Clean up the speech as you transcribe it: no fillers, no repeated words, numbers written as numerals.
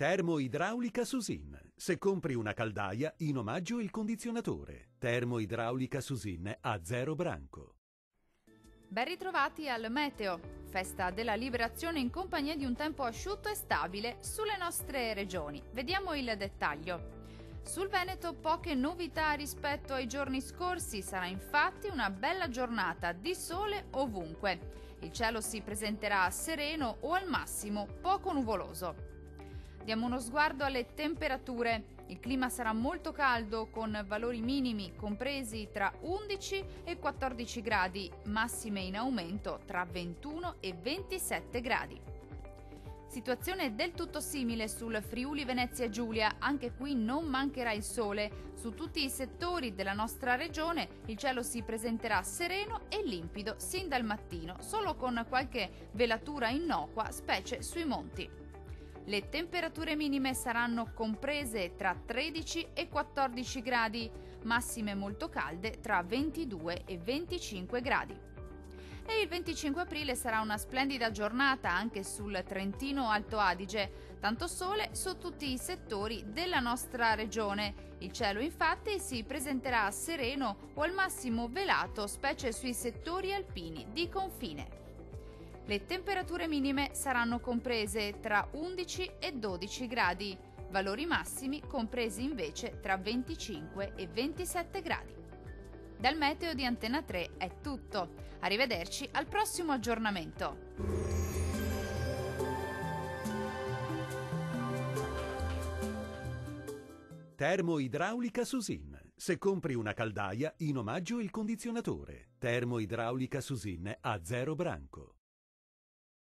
Termoidraulica Susin. Se compri una caldaia, in omaggio il condizionatore. Termoidraulica Susin a 0 branco. Ben ritrovati al Meteo, festa della liberazione in compagnia di un tempo asciutto e stabile sulle nostre regioni. Vediamo il dettaglio. Sul Veneto poche novità rispetto ai giorni scorsi, sarà infatti una bella giornata di sole ovunque. Il cielo si presenterà sereno o al massimo poco nuvoloso. Diamo uno sguardo alle temperature. Il clima sarà molto caldo con valori minimi compresi tra 11 e 14 gradi, massime in aumento tra 21 e 27 gradi. Situazione del tutto simile sul Friuli Venezia Giulia, anche qui non mancherà il sole. Su tutti i settori della nostra regione il cielo si presenterà sereno e limpido sin dal mattino, solo con qualche velatura innocua, specie sui monti. Le temperature minime saranno comprese tra 13 e 14 gradi, massime molto calde tra 22 e 25 gradi. E il 25 aprile sarà una splendida giornata anche sul Trentino Alto Adige, tanto sole su tutti i settori della nostra regione. Il cielo infatti si presenterà sereno o al massimo velato, specie sui settori alpini di confine. Le temperature minime saranno comprese tra 11 e 12 gradi, valori massimi compresi invece tra 25 e 27 gradi. Dal Meteo di Antena 3 è tutto. Arrivederci al prossimo aggiornamento. Termoidraulica Susin. Se compri una caldaia, in omaggio il condizionatore. Termoidraulica Susin a 0 branco.